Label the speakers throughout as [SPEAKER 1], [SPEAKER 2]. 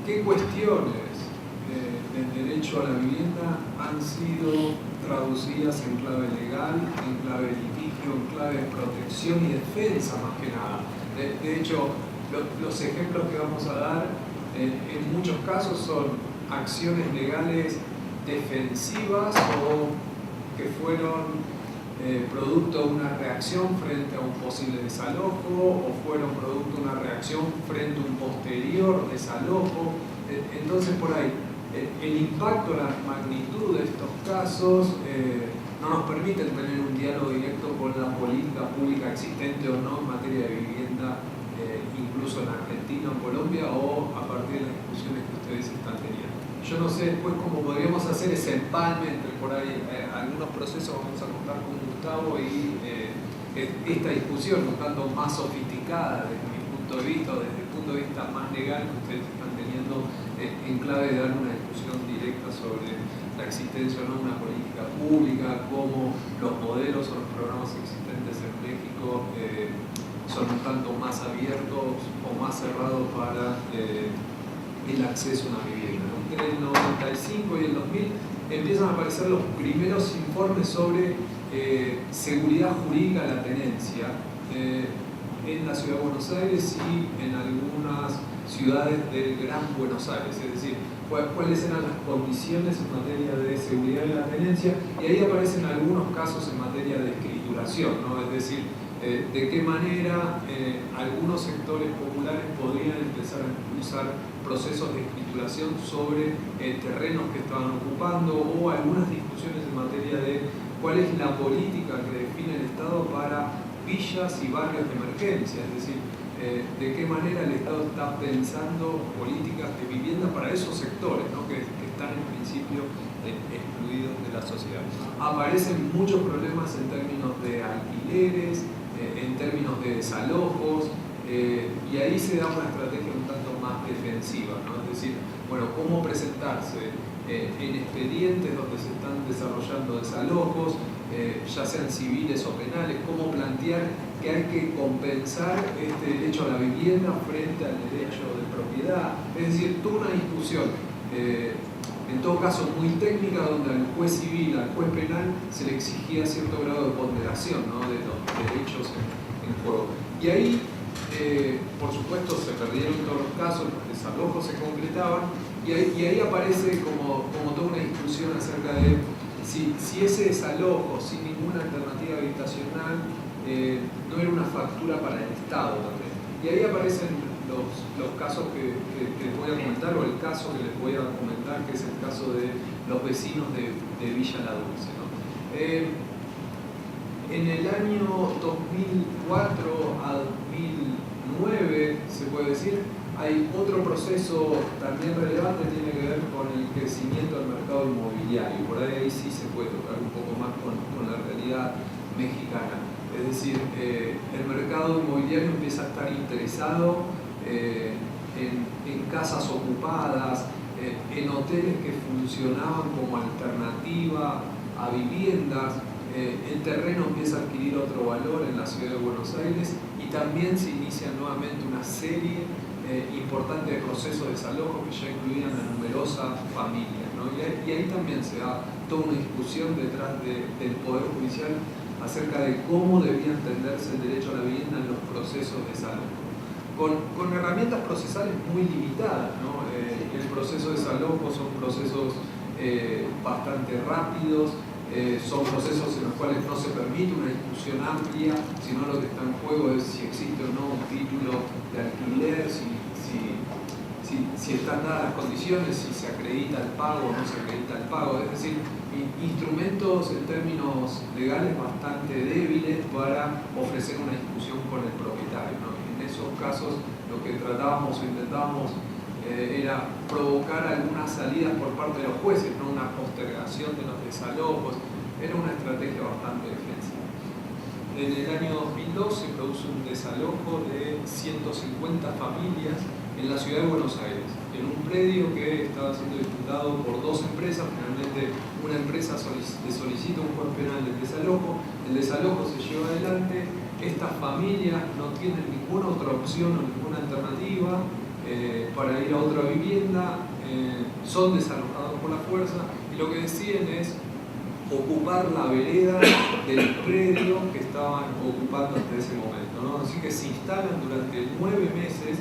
[SPEAKER 1] qué cuestiones del derecho a la vivienda han sido traducidas en clave legal, en clave de litigio, en clave de protección y defensa más que nada. De hecho, los ejemplos que vamos a dar en muchos casos son acciones legales defensivas o que fueron producto de una reacción frente a un posible desalojo o fueron producto de una reacción frente a un posterior desalojo. Entonces por ahí el impacto, la magnitud de estos casos no nos permiten tener un diálogo directo con la política pública existente o no en materia de vivienda, incluso en Argentina o Colombia, o a partir de las discusiones que ustedes están teniendo. Yo no sé después cómo podríamos hacer ese empalme entre por ahí algunos procesos. Vamos a contar con Gustavo y esta discusión un tanto más sofisticada desde mi punto de vista, o desde el punto de vista más legal que ustedes están teniendo en clave de dar una discusión directa sobre la existencia o no de una política pública, cómo los modelos o los programas existentes en México son un tanto más abiertos o más cerrados para el acceso a una vivienda. Entre el 95 y el 2000 empiezan a aparecer los primeros informes sobre seguridad jurídica de la tenencia en la ciudad de Buenos Aires y en algunas ciudades del Gran Buenos Aires, es decir, cuáles eran las condiciones en materia de seguridad de la tenencia, y ahí aparecen algunos casos en materia de escrituración, ¿no? Es decir, de qué manera algunos sectores populares podrían empezar a impulsar procesos de escrituración sobre terrenos que estaban ocupando, o algunas discusiones en materia de cuál es la política que define el Estado para villas y barrios de emergencia, es decir, de qué manera el Estado está pensando políticas de vivienda para esos sectores, ¿no? que están en principio excluidos de la sociedad. Aparecen muchos problemas en términos de alquileres, en términos de desalojos, y ahí se da una estrategia un tanto más defensiva, ¿no? Es decir, bueno, cómo presentarse en expedientes donde se están desarrollando desalojos, ya sean civiles o penales, cómo plantear que hay que compensar este derecho a la vivienda frente al derecho de propiedad. Es decir, toda una discusión, en todo caso muy técnica, donde al juez civil, al juez penal, se le exigía cierto grado de ponderación, ¿no? De los derechos en juego. Y ahí, por supuesto, se perdieron todos los casos, los desalojos se concretaban, y ahí aparece como toda una discusión acerca de si ese desalojo sin ninguna alternativa habitacional no era una factura para el Estado también. Y ahí aparecen los casos que les voy a comentar, o el caso que les voy a comentar, que es el caso de los vecinos de Villa La Dulce, ¿no? En el año 2004 a 2009, se puede decir, hay otro proceso también relevante que tiene que ver con el crecimiento del mercado inmobiliario. Por ahí sí se puede tocar un poco más con la realidad mexicana. Es decir, el mercado inmobiliario empieza a estar interesado en casas ocupadas, en hoteles que funcionaban como alternativa a viviendas. El terreno empieza a adquirir otro valor en la ciudad de Buenos Aires, y también se inicia nuevamente una serie importante de procesos de desalojo que ya incluían a numerosas familias, ¿no? Y ahí también se da toda una discusión detrás del Poder Judicial acerca de cómo debía entenderse el derecho a la vivienda en los procesos de desalojo. Con herramientas procesales muy limitadas, ¿no? El proceso de desalojo son procesos bastante rápidos, son procesos en los cuales no se permite una discusión amplia, sino lo que está en juego es si existe o no un título de alquiler, si están dadas las condiciones, si se acredita el pago o no se acredita el pago. Es decir, instrumentos en términos legales bastante débiles para ofrecer una discusión con el propietario, ¿no? En esos casos lo que tratábamos o intentábamos era provocar algunas salidas por parte de los jueces, no una postergación de los desalojos. Era una estrategia bastante defensiva. En el año 2002 se produce un desalojo de 150 familias en la ciudad de Buenos Aires, en un predio que estaba siendo disputado por dos empresas. Finalmente una empresa le solicita un juez penal del desalojo, el desalojo se lleva adelante, estas familias no tienen ninguna otra opción o ninguna alternativa, para ir a otra vivienda, son desalojados por la fuerza y lo que deciden es ocupar la vereda del predio que estaban ocupando hasta ese momento, ¿no? Así que se instalan durante 9 meses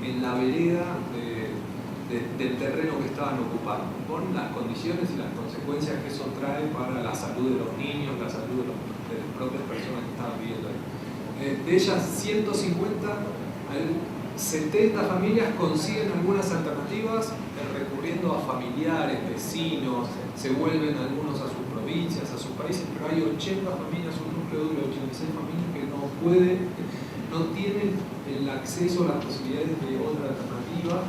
[SPEAKER 1] en la vereda del terreno que estaban ocupando, con las condiciones y las consecuencias que eso trae para la salud de los niños, la salud de las propias personas que estaban viviendo ahí. De ellas 150, 70 familias consiguen algunas alternativas recurriendo a familiares, vecinos, se vuelven algunos a sus provincias, a sus países, pero hay 80 familias, un núcleo duro de 86 familias que no tienen el acceso a las posibilidades de otra alternativa.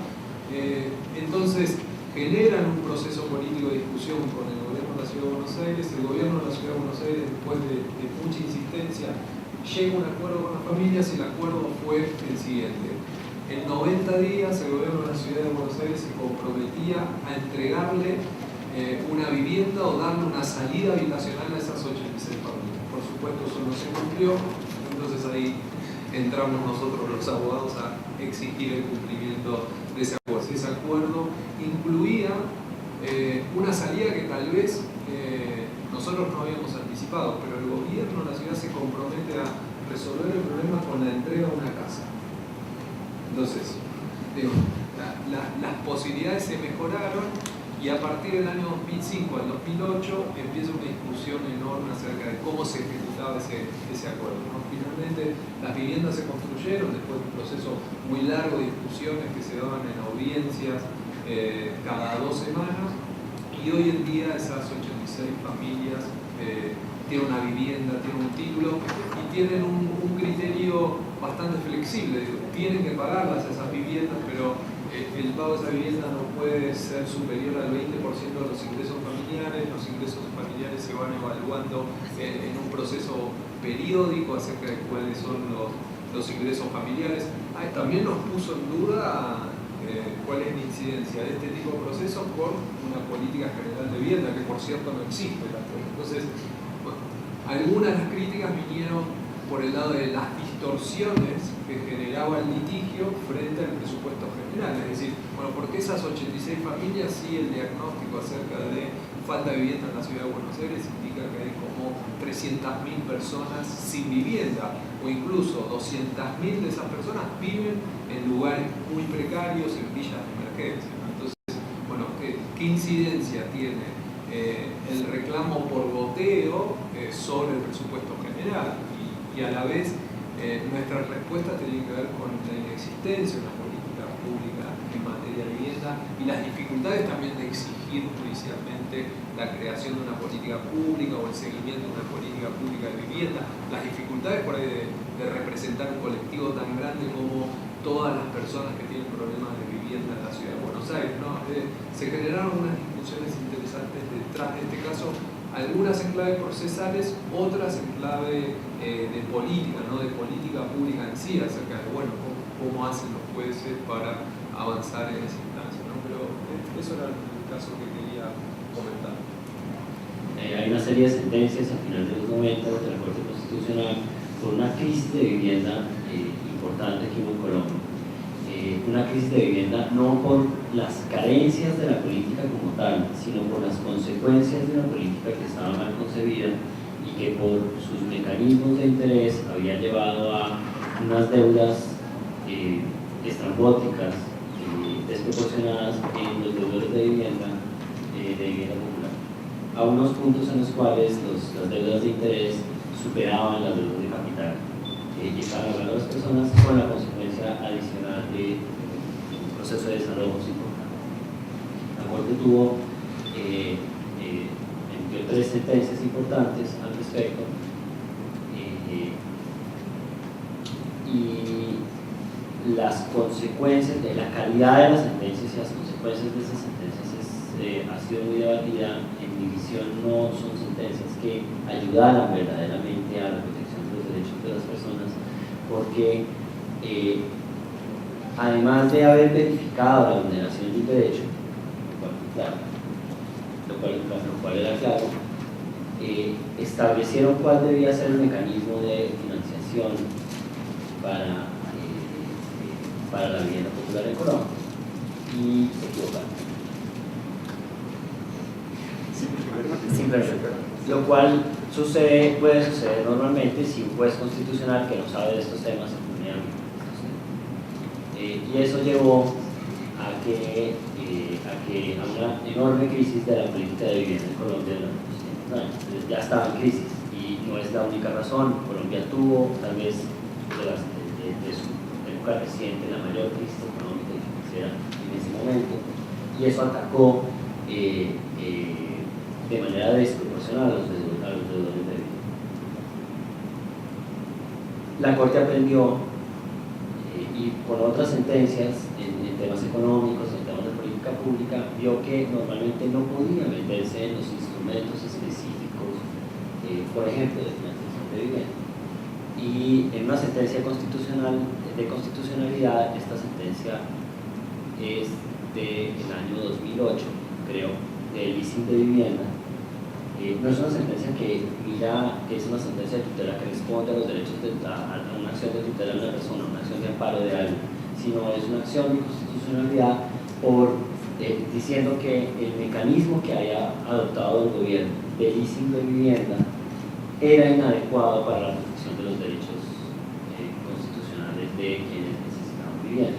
[SPEAKER 1] Entonces generan un proceso político de discusión con el gobierno de la Ciudad de Buenos Aires. El gobierno de la Ciudad de Buenos Aires, después de mucha insistencia, llega a un acuerdo con las familias y el acuerdo fue el siguiente. En 90 días el gobierno de la Ciudad de Buenos Aires se comprometía a entregarle una vivienda o darle una salida habitacional a esas 86 familias. Por supuesto eso no se cumplió, entonces ahí entramos nosotros los abogados a exigir el cumplimiento de ese acuerdo. Ese acuerdo incluía una salida que tal vez nosotros no habíamos anticipado, pero el gobierno de la ciudad se compromete a resolver el problema con la entrega de una casa. Entonces, digo, las posibilidades se mejoraron y a partir del año 2005 al 2008 empieza una discusión enorme acerca de cómo se ejecutaba ese acuerdo, ¿no? Finalmente las viviendas se construyeron después de un proceso muy largo de discusiones que se daban en audiencias cada 2 semanas y hoy en día esas 86 familias tienen una vivienda, tienen un título y tienen un criterio bastante flexible. Tienen que pagarlas esas viviendas, pero el pago de esa vivienda no puede ser superior al 20% de los ingresos familiares. Los ingresos familiares se van evaluando en un proceso periódico acerca de cuáles son los ingresos familiares. También nos puso en duda cuál es la incidencia de este tipo de procesos con una política general de vivienda, que por cierto no existe. Entonces, algunas de las críticas vinieron por el lado de las distorsiones que generaba el litigio frente al presupuesto general. Es decir, bueno, ¿por qué esas 86 familias sí el diagnóstico acerca de falta de vivienda en la Ciudad de Buenos Aires indica que hay como 300.000 personas sin vivienda, o incluso 200.000 de esas personas viven en lugares muy precarios, en villas de emergencia? Entonces, bueno, ¿qué incidencia tiene el reclamo por goteo sobre el presupuesto general? Y a la vez nuestras respuestas tienen que ver con la inexistencia de una política pública en materia de vivienda y las dificultades también de exigir judicialmente la creación de una política pública o el seguimiento de una política pública de vivienda, las dificultades por ahí de representar un colectivo tan grande como todas las personas que tienen problemas de vivienda en la Ciudad de Buenos Aires, ¿no? Se generaron unas discusiones interesantes detrás de este caso, algunas en clave procesales, otras en clave de política, ¿no? De política pública en sí, acerca de, bueno, cómo hacen los jueces para avanzar en esa instancia, ¿no? Pero eso era el caso que quería comentar.
[SPEAKER 2] Hay una serie de sentencias a finales de los 90 de la Corte Constitucional por una crisis de vivienda importante aquí en Colombia. Una crisis de vivienda no por las carencias de la política como tal, sino por las consecuencias de una política que estaba mal concebida y que por sus mecanismos de interés había llevado a unas deudas estrambóticas, desproporcionadas en los deudores de vivienda popular, a unos puntos en los cuales las deudas de interés superaban las deudas de capital, llegaban a pagar a las personas con la consecuencia adicional de un proceso de desarrollo importante. La Corte tuvo emitió 3 sentencias importantes al respecto y las consecuencias de la calidad de las sentencias y las consecuencias de esas sentencias ha sido muy debatida. En mi visión no son sentencias que ayudaran verdaderamente a la protección de los derechos de las personas, porque además de haber verificado la vulneración de un derecho, lo cual era claro, establecieron cuál debía ser el mecanismo de financiación para para la vivienda popular en Colombia. Y se equivocaron. Simplemente. Lo cual puede suceder normalmente si un juez constitucional que no sabe de estos temas se pone a y eso llevó a una enorme crisis de la política de vivienda en Colombia ya estaba en crisis y no es la única razón. Colombia tuvo tal vez de su época reciente la mayor crisis económica y financiera en ese momento, y eso atacó de manera desproporcional a los deudores de vivienda. La Corte aprendió y con otras sentencias en temas económicos, en temas de política pública, vio que normalmente no podía meterse en los instrumentos específicos, por ejemplo, de financiación de vivienda. Y en una sentencia de constitucionalidad, esta sentencia es del año 2008, creo, del leasing de vivienda. No es una sentencia que es una sentencia de tutela que responde a los derechos a una acción de tutela de una persona, una acción de amparo de alguien, sino es una acción de constitucionalidad diciendo que el mecanismo que haya adoptado el gobierno de leasing de vivienda era inadecuado para la protección de los derechos constitucionales de quienes necesitaban vivienda.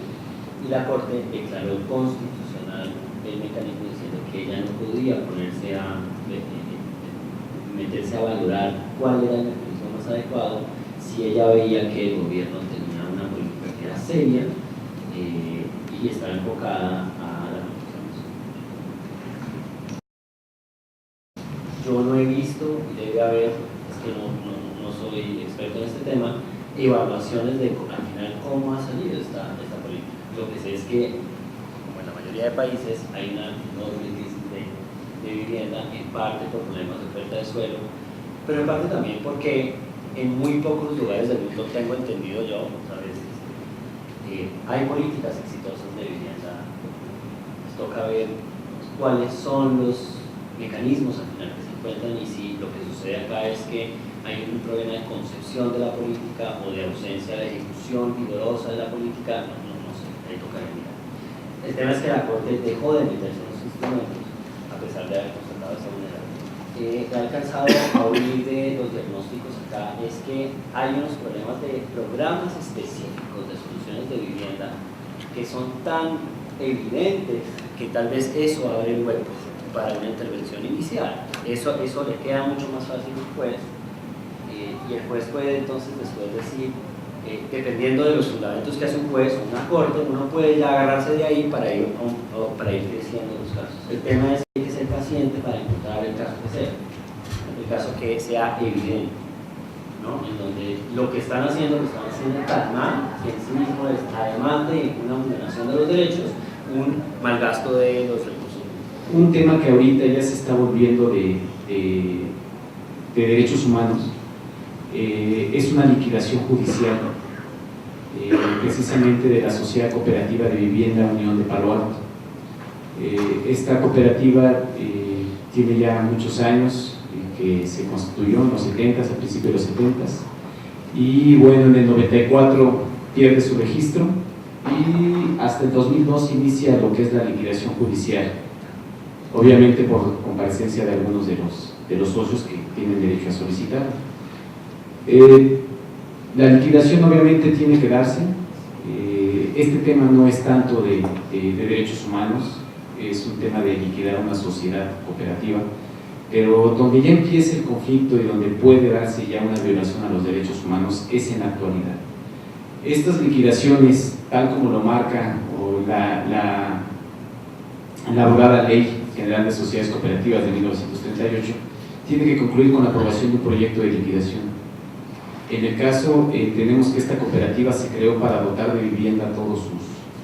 [SPEAKER 2] Y la Corte declaró constitucional el mecanismo diciendo que ella no podía meterse a valorar cuál era el mecanismo más adecuado si ella veía que el gobierno tenía una política que era seria y estaba enfocada a la protección de su. Yo no he visto, y debe haber, es que no soy experto en este tema, evaluaciones de al final cómo ha salido esta política. Lo que sé es que, como en la mayoría de países, hay una enorme crisis de vivienda, en parte por problemas de oferta de suelo, pero en parte también porque en muy pocos lugares del mundo, tengo entendido yo, ¿sabes? Hay políticas exitosas de vivienda. Nos toca ver cuáles son los mecanismos al final que se encuentran y si lo que sucede acá es que hay un problema de concepción de la política o de ausencia de ejecución vigorosa de la política, no sé, ahí toca mirar. El tema es que la Corte dejó de meterse en los instrumentos a pesar de haber constatado esa vulnerabilidad. He alcanzado a oír de los diagnósticos acá es que hay unos problemas de programas específicos de soluciones de vivienda que son tan evidentes que tal vez eso abre el hueco para una intervención inicial. Eso le queda mucho más fácil al juez y el juez puede entonces después decir, dependiendo de los fundamentos que hace un juez o una corte, uno puede ya agarrarse de ahí para ir creciendo los casos. El tema es que hay que ser paciente para encontrar el caso que sea, el caso que sea evidente, ¿no? En donde lo que están haciendo tan mal, que en sí mismo es, además de una vulneración de los derechos, un mal gasto de los recursos.
[SPEAKER 3] Un tema que ahorita ya se está volviendo de derechos humanos es una liquidación judicial precisamente de la Sociedad Cooperativa de Vivienda Unión de Palo Alto. Esta cooperativa tiene ya muchos años que se constituyó en los 70s, a principios de los 70s, y bueno, en el 94 pierde su registro y hasta el 2002 inicia lo que es la liquidación judicial, obviamente por comparecencia de algunos de los socios que tienen derecho a solicitar. La liquidación obviamente tiene que darse. Este tema no es tanto de derechos humanos, es un tema de liquidar una sociedad cooperativa, pero donde ya empieza el conflicto y donde puede darse ya una violación a los derechos humanos es en la actualidad. Estas liquidaciones, tal como lo marca la abogada Ley General de Sociedades Cooperativas de 1938, tiene que concluir con la aprobación de un proyecto de liquidación. En el caso, tenemos que esta cooperativa se creó para dotar de vivienda a todos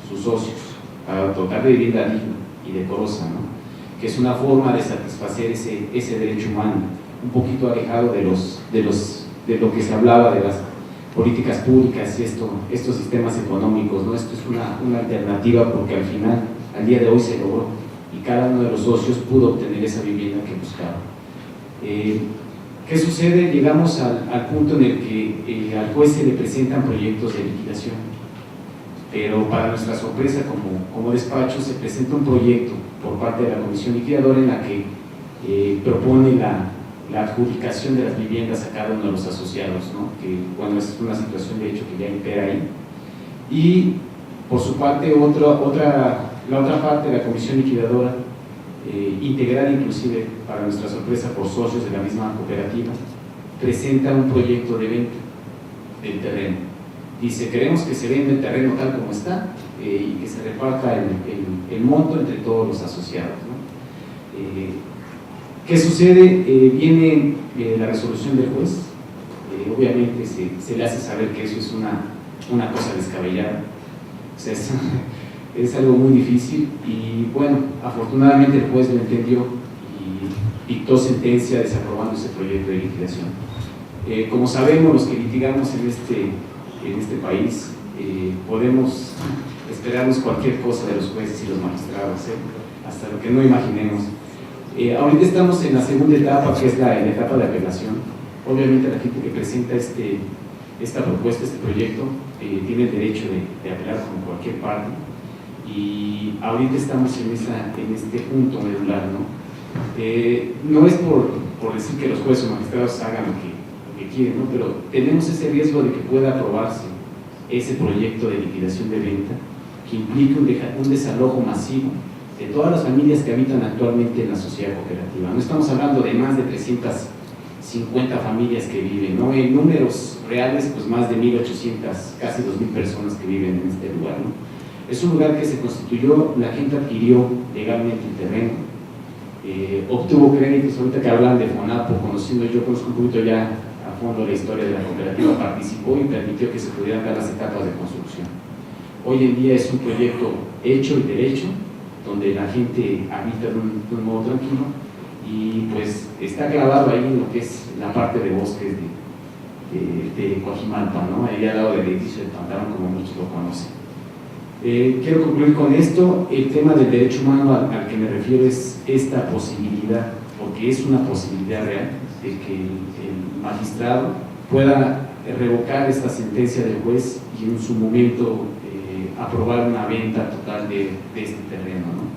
[SPEAKER 3] sus socios, para dotar de vivienda digna y decorosa, ¿no? Que es una forma de satisfacer ese derecho humano, un poquito alejado de lo que se hablaba de las políticas públicas y estos sistemas económicos, ¿no? Esto es una alternativa porque al final, al día de hoy se logró y cada uno de los socios pudo obtener esa vivienda que buscaba. ¿Qué sucede? Llegamos al punto en el que al juez se le presentan proyectos de liquidación. pero para nuestra sorpresa como despacho se presenta un proyecto por parte de la comisión liquidadora en la que propone la adjudicación de las viviendas a cada uno de los asociados, ¿no? Que bueno, es una situación de hecho que ya impera ahí. Y por su parte la otra parte de la comisión liquidadora, integrada inclusive para nuestra sorpresa por socios de la misma cooperativa, presenta un proyecto de venta del terreno. Dice: queremos que se venda el terreno tal como está y que se reparta el monto entre todos los asociados, ¿no? ¿Qué sucede? Viene la resolución del juez, obviamente se le hace saber que eso es una cosa descabellada, o sea, es algo muy difícil, y bueno, afortunadamente el juez lo entendió y dictó sentencia desaprobando ese proyecto de liquidación. Como sabemos, los que litigamos en este país, podemos esperarnos cualquier cosa de los jueces y los magistrados, hasta lo que no imaginemos. Ahorita estamos en la segunda etapa, que es la etapa de apelación. Obviamente la gente que presenta esta propuesta, este proyecto, tiene el derecho de apelar como cualquier parte, y ahorita estamos en este punto medular, ¿no? No es por decir que los jueces o magistrados hagan lo que quieren, ¿no? Pero tenemos ese riesgo de que pueda aprobarse ese proyecto de liquidación de venta que implique un desalojo masivo de todas las familias que habitan actualmente en la sociedad cooperativa. No estamos hablando de más de 350 familias que viven, ¿no? En números reales, pues más de 1.800, casi 2.000 personas que viven en este lugar, ¿no? Es un lugar que se constituyó, la gente adquirió legalmente el terreno, obtuvo créditos. Ahorita que hablan de FONAPO, yo conozco un poquito ya a fondo la historia de la cooperativa, participó y permitió que se pudieran dar las etapas de construcción. Hoy en día es un proyecto hecho y derecho, donde la gente habita de un modo tranquilo, y pues está clavado ahí en lo que es la parte de bosques de Coajimalpa, ¿no? Ahí al lado del edificio de Pantano, como muchos lo conocen. Quiero concluir con esto. El tema del derecho humano al que me refiero es esta posibilidad, porque es una posibilidad real, de que el magistrado pueda revocar esta sentencia del juez y en su momento aprobar una venta total de este terreno, ¿no?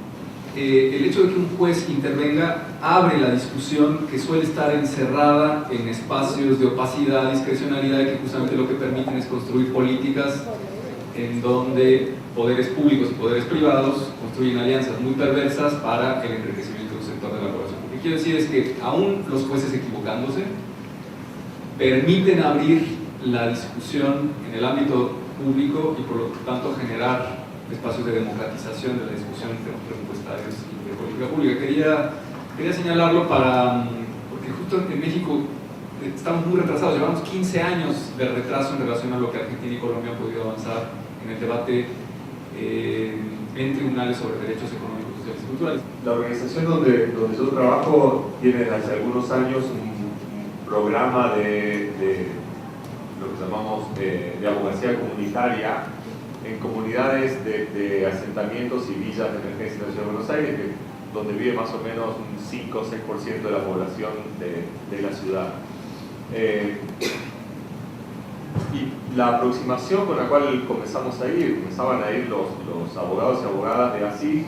[SPEAKER 1] El hecho de que un juez intervenga abre la discusión que suele estar encerrada en espacios de opacidad, discrecionalidad, que justamente lo que permiten es construir políticas en donde poderes públicos y poderes privados construyen alianzas muy perversas para el enriquecimiento de un sector de la población. Lo que quiero decir es que aún los jueces equivocándose permiten abrir la discusión en el ámbito público y por lo tanto generar espacios de democratización de la discusión en temas presupuestarios y de política pública. Quería señalarlo porque justo en México estamos muy retrasados, llevamos 15 años de retraso en relación a lo que Argentina y Colombia han podido avanzar en el debate en tribunales sobre derechos económicos, sociales y culturales.
[SPEAKER 4] La organización donde yo trabajo tiene hace algunos años un programa de lo que llamamos de abogacía comunitaria en comunidades de asentamientos y villas de emergencia de la Ciudad de Buenos Aires, donde vive más o menos un 5 o 6% de la población de la ciudad. Y la aproximación con la cual comenzaban a ir los abogados y abogadas de ASIC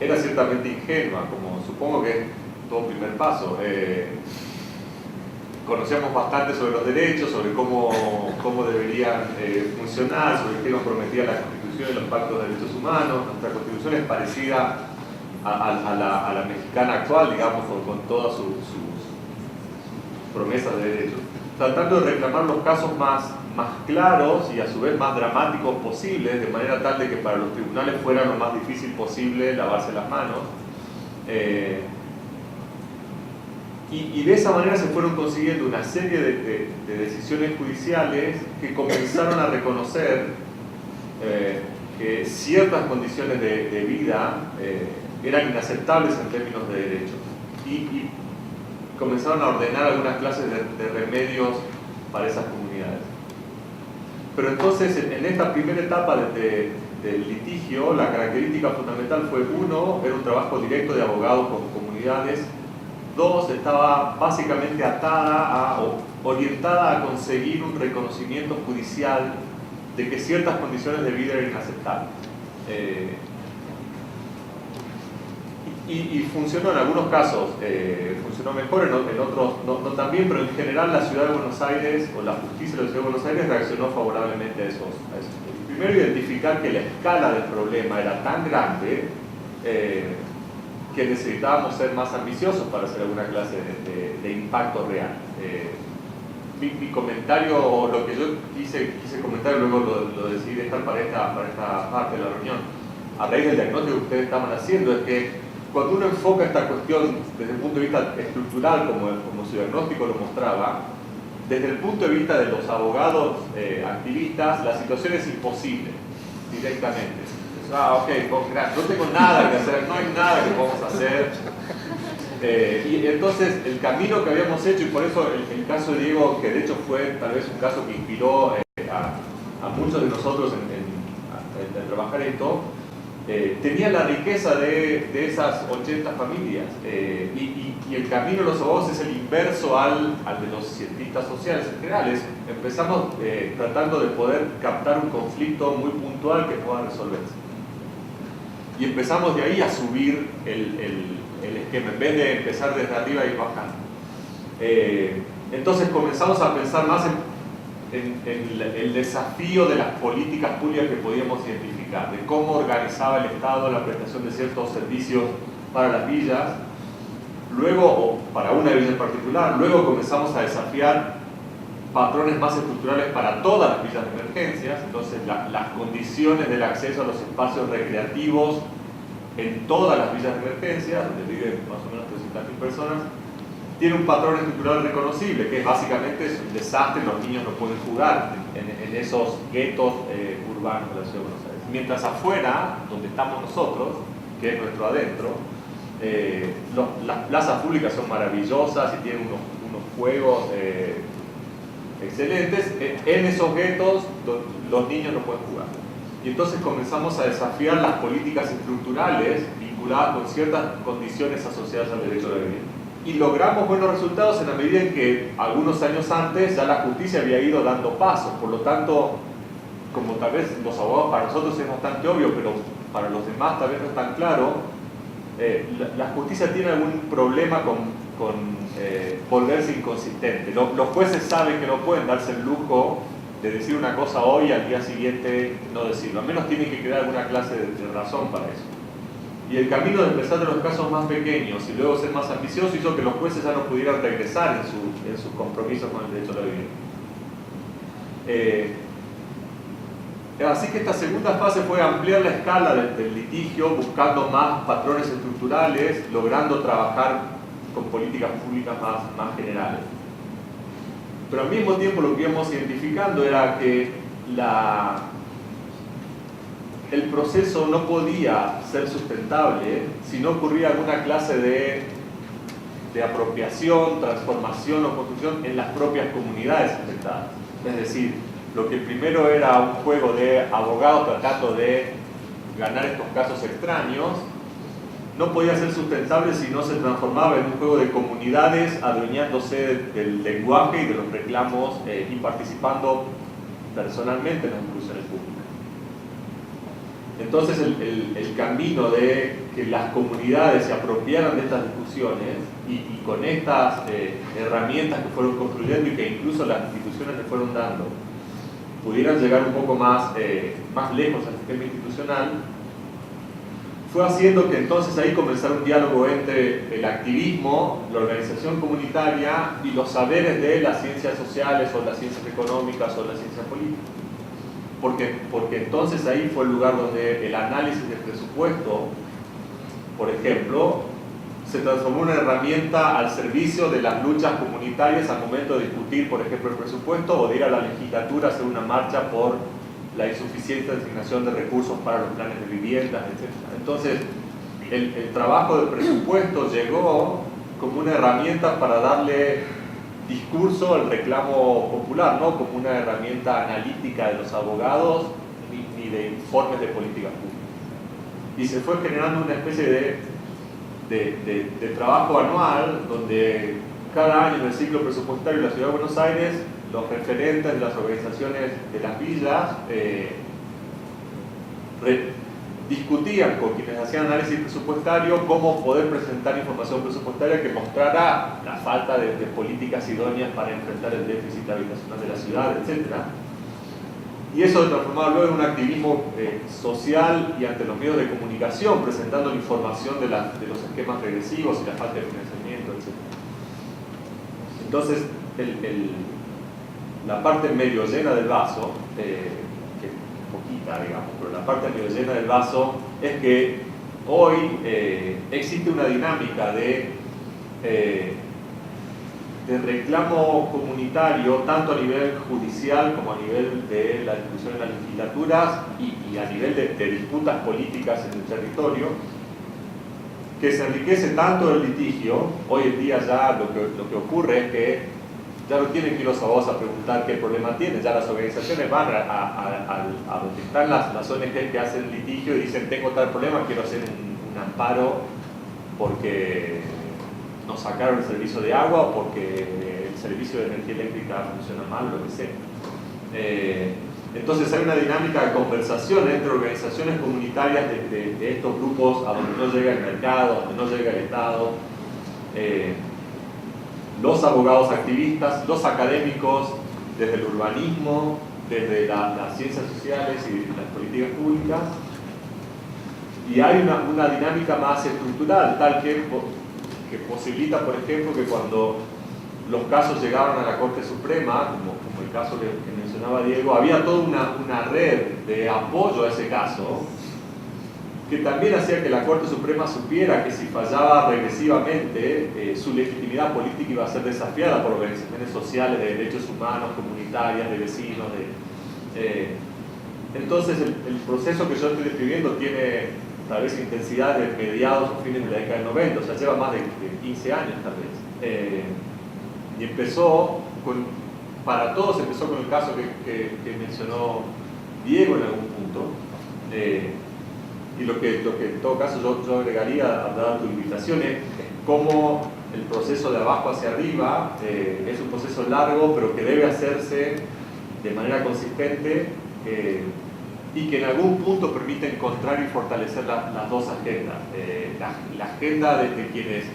[SPEAKER 4] era ciertamente ingenua, como supongo que es todo primer paso. Conocíamos bastante sobre los derechos, sobre cómo deberían funcionar, sobre qué nos prometía la Constitución y los pactos de derechos humanos. Nuestra Constitución es parecida a la mexicana actual, digamos, con todas sus promesas de derechos, tratando de reclamar los casos más claros y a su vez más dramáticos posibles, de manera tal de que para los tribunales fuera lo más difícil posible lavarse las manos. Y de esa manera se fueron consiguiendo una serie de decisiones judiciales que comenzaron a reconocer que ciertas condiciones de vida eran inaceptables en términos de derechos y comenzaron a ordenar algunas clases de remedios para esas comunidades. Pero entonces, en esta primera etapa del litigio, la característica fundamental fue: uno, era un trabajo directo de abogados con comunidades; dos, estaba básicamente atada o orientada a conseguir un reconocimiento judicial de que ciertas condiciones de vida eran inaceptables. Y funcionó en algunos casos, funcionó mejor, en otros no tan bien, pero en general la Ciudad de Buenos Aires, o la justicia de la Ciudad de Buenos Aires, reaccionó favorablemente a esos. Primero, identificar que la escala del problema era tan grande que necesitábamos ser más ambiciosos para hacer alguna clase de impacto real. Mi comentario, o lo que yo quise comentar, y luego lo decidí dejar para esta parte de la reunión, a raíz del diagnóstico que ustedes estaban haciendo, es que cuando uno enfoca esta cuestión desde el punto de vista estructural, como su diagnóstico lo mostraba, desde el punto de vista de los abogados activistas, la situación es imposible, directamente. Ok, no tengo nada que hacer, no hay nada que podamos hacer. Y entonces el camino que habíamos hecho, y por eso el caso de Diego, que de hecho fue tal vez un caso que inspiró a muchos de nosotros en trabajar esto, tenía la riqueza de esas 80 familias, y el camino de los abogados es el inverso al de los cientistas sociales en general. Empezamos tratando de poder captar un conflicto muy puntual que pueda resolverse, y empezamos de ahí a subir el esquema, en vez de empezar desde arriba y bajando. Entonces comenzamos a pensar más en el desafío de las políticas públicas que podíamos identificar, de cómo organizaba el Estado la prestación de ciertos servicios para las villas, luego, o para una villa en particular. Luego comenzamos a desafiar patrones más estructurales para todas las villas de emergencias. Entonces las condiciones del acceso a los espacios recreativos en todas las villas de emergencia, donde viven más o menos 300.000 personas, tiene un patrón estructural reconocible, que básicamente es un desastre. Los niños no pueden jugar en esos guetos urbanos de la Ciudad de Buenos Aires. Mientras afuera, donde estamos nosotros, que es nuestro adentro, las plazas públicas son maravillosas y tienen unos juegos excelentes. En esos guetos los niños no pueden jugar. Y entonces comenzamos a desafiar las políticas estructurales vinculadas con ciertas condiciones asociadas al derecho a la vivienda. Y logramos buenos resultados en la medida en que algunos años antes ya la justicia había ido dando pasos. Por lo tanto, como tal vez los abogados para nosotros es bastante obvio, pero para los demás tal vez no es tan claro, la justicia tiene algún problema con volverse inconsistente. Los jueces saben que no pueden darse el lujo de decir una cosa hoy y al día siguiente no decirlo. Al menos tienen que crear alguna clase de razón para eso. Y el camino de empezar de los casos más pequeños y luego ser más ambicioso hizo que los jueces ya no pudieran regresar en sus compromisos con el derecho a la vivienda. Así que esta segunda fase fue ampliar la escala del litigio, buscando más patrones estructurales, logrando trabajar con políticas públicas más generales. Pero al mismo tiempo lo que íbamos identificando era que el proceso no podía ser sustentable si no ocurría alguna clase de apropiación, transformación o construcción en las propias comunidades afectadas. Es decir, lo que primero era un juego de abogados tratando de ganar estos casos extraños, no podía ser sustentable si no se transformaba en un juego de comunidades adueñándose del lenguaje y de los reclamos y participando personalmente en las discusiones públicas. Entonces el camino de que las comunidades se apropiaran de estas discusiones y con estas herramientas que fueron construyendo y que incluso las instituciones le fueron dando, pudieran llegar un poco más lejos al sistema institucional, fue haciendo que entonces ahí comenzara un diálogo entre el activismo, la organización comunitaria y los saberes de las ciencias sociales o las ciencias económicas o las ciencias políticas. Porque entonces ahí fue el lugar donde el análisis del presupuesto, por ejemplo, se transformó en una herramienta al servicio de las luchas comunitarias al momento de discutir, por ejemplo, el presupuesto, o de ir a la legislatura a hacer una marcha por la insuficiente designación de recursos para los planes de viviendas, etc. Entonces, el trabajo del presupuesto llegó como una herramienta para darle discurso al reclamo popular, no como una herramienta analítica de los abogados ni de informes de políticas públicas. Y se fue generando una especie de trabajo anual donde cada año en el ciclo presupuestario de la Ciudad de Buenos Aires los referentes de las organizaciones de las villas discutían con quienes hacían análisis presupuestario cómo poder presentar información presupuestaria que mostrara la falta de políticas idóneas para enfrentar el déficit habitacional de la ciudad, etc. Y eso se transformaba luego en un activismo social y ante los medios de comunicación, presentando la información de los esquemas regresivos y la falta de financiamiento, etc. Entonces, la parte medio llena del vaso, que poquita, digamos, pero la parte medio llena del vaso es que hoy existe una dinámica de reclamo comunitario, tanto a nivel judicial como a nivel de la discusión en las legislaturas y a nivel de disputas políticas en el territorio, que se enriquece tanto el litigio. Hoy en día ya lo que ocurre es que ya no tienen que ir los abogados a preguntar qué problema tienen, ya las organizaciones van a donde están las ONG que hacen litigio y dicen tengo tal problema, quiero hacer un amparo porque nos sacaron el servicio de agua o porque el servicio de energía eléctrica funciona mal, lo que sea. Entonces hay una dinámica de conversación entre organizaciones comunitarias de estos grupos a donde no llega el mercado, donde no llega el Estado, los abogados activistas, los académicos desde el urbanismo, desde las ciencias sociales y las políticas públicas, y hay una dinámica más estructural, tal que posibilita, por ejemplo, que cuando los casos llegaron a la Corte Suprema, como el caso que mencionaba Diego, había toda una red de apoyo a ese caso, que también hacía que la Corte Suprema supiera que si fallaba regresivamente, su legitimidad política iba a ser desafiada por organizaciones sociales de derechos humanos, comunitarias, de vecinos. Entonces el proceso que yo estoy describiendo tiene tal vez intensidad de mediados o fines de la década del 90, o sea, lleva más de 15 años tal vez. Y empezó, para todos empezó con el caso que mencionó Diego en algún punto. Y lo que en todo caso yo agregaría, dada tu invitación, es cómo el proceso de abajo hacia arriba es un proceso largo, pero que debe hacerse de manera consistente y que en algún punto permite encontrar y fortalecer las dos agendas. La agenda de quienes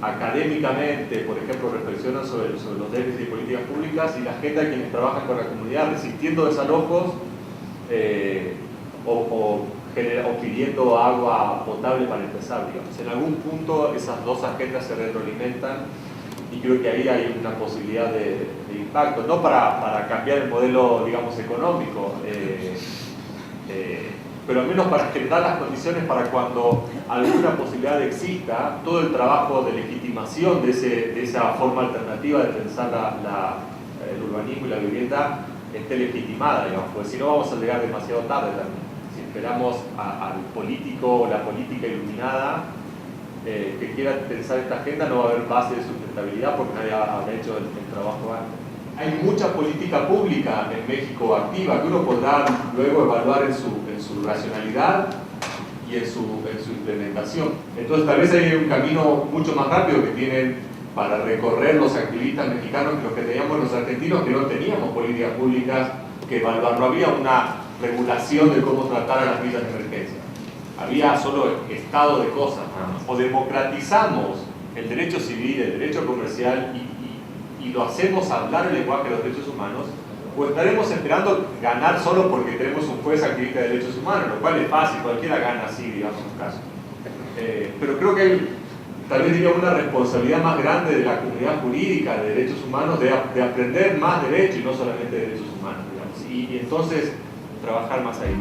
[SPEAKER 4] académicamente, por ejemplo, reflexionan sobre los déficits de políticas públicas, y la agenda de quienes trabajan con la comunidad resistiendo desalojos o pidiendo agua potable para empezar, digamos. En algún punto esas dos agendas se retroalimentan y creo que ahí hay una posibilidad de impacto, no para cambiar el modelo, digamos, económico, pero al menos para generar las condiciones para cuando alguna posibilidad exista, todo el trabajo de legitimación de esa forma alternativa de pensar el urbanismo y la vivienda esté legitimada, digamos, porque si no vamos a llegar demasiado tarde también. Si esperamos al político o la política iluminada que quiera pensar esta agenda, no va a haber base de sustentabilidad porque nadie habrá hecho el trabajo antes. Hay mucha política pública en México activa que uno podrá luego evaluar en su racionalidad y en su implementación. Entonces tal vez hay un camino mucho más rápido que tienen para recorrer los activistas mexicanos que los que teníamos los argentinos, que no teníamos políticas públicas que evaluar. No había una regulación de cómo tratar a las villas de emergencia. Había solo estado de cosas. O democratizamos el derecho civil, el derecho comercial y lo hacemos hablar el lenguaje de los derechos humanos, o estaremos esperando ganar solo porque tenemos un juez activista de derechos humanos, lo cual es fácil, cualquiera gana así, digamos, en caso. Pero creo que hay, tal vez diría, una responsabilidad más grande de la comunidad jurídica de derechos humanos de aprender más derecho y no solamente derechos humanos, digamos, y entonces trabajar más ahí.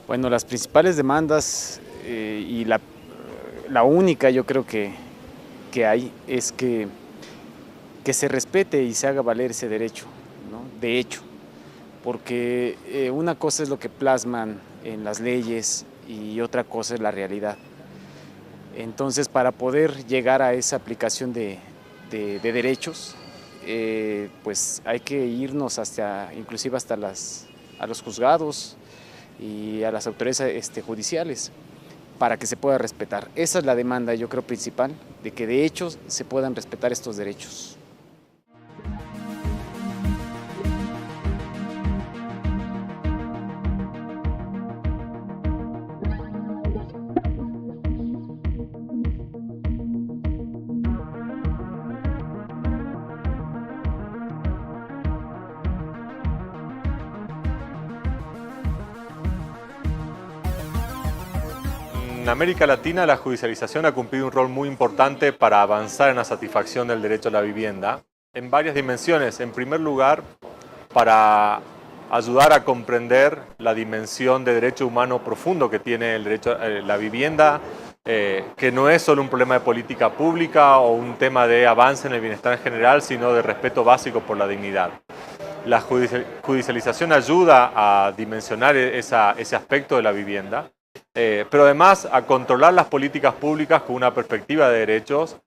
[SPEAKER 3] Bueno, las principales demandas y la única yo creo que hay es que se respete y se haga valer ese derecho, ¿no? De hecho, porque una cosa es lo que plasman en las leyes y otra cosa es la realidad. Entonces, para poder llegar a esa aplicación de derechos, pues hay que irnos inclusive hasta a los juzgados y a las autoridades judiciales para que se pueda respetar. Esa es la demanda, yo creo, principal, de que de hecho se puedan respetar estos derechos.
[SPEAKER 4] En América Latina la judicialización ha cumplido un rol muy importante para avanzar en la satisfacción del derecho a la vivienda en varias dimensiones. En primer lugar, para ayudar a comprender la dimensión de derecho humano profundo que tiene el derecho a la vivienda, que no es solo un problema de política pública o un tema de avance en el bienestar en general, sino de respeto básico por la dignidad. La judicialización ayuda a dimensionar ese aspecto de la vivienda, pero además a controlar las políticas públicas con una perspectiva de derechos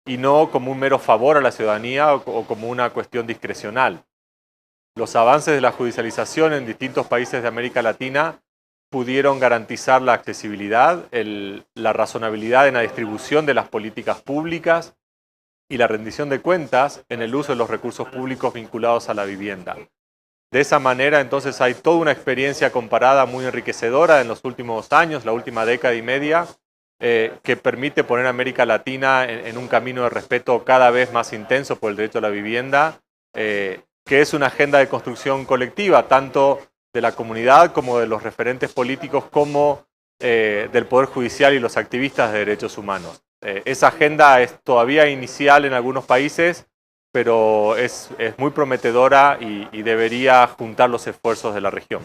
[SPEAKER 4] y no como un mero favor a la ciudadanía o como una cuestión discrecional. Los avances de la judicialización en distintos países de América Latina pudieron garantizar la accesibilidad, la razonabilidad en la distribución de las políticas públicas y la rendición de cuentas en el uso de los recursos públicos vinculados a la vivienda. De esa manera, entonces, hay toda una experiencia comparada muy enriquecedora en los últimos años, la última década y media, que permite poner a América Latina en un camino de respeto cada vez más intenso por el derecho a la vivienda, que es una agenda de construcción colectiva, tanto de la comunidad como de los referentes políticos, como del Poder Judicial y los activistas de derechos humanos. Esa agenda es todavía inicial en algunos países, pero es muy prometedora y debería juntar los esfuerzos de la región.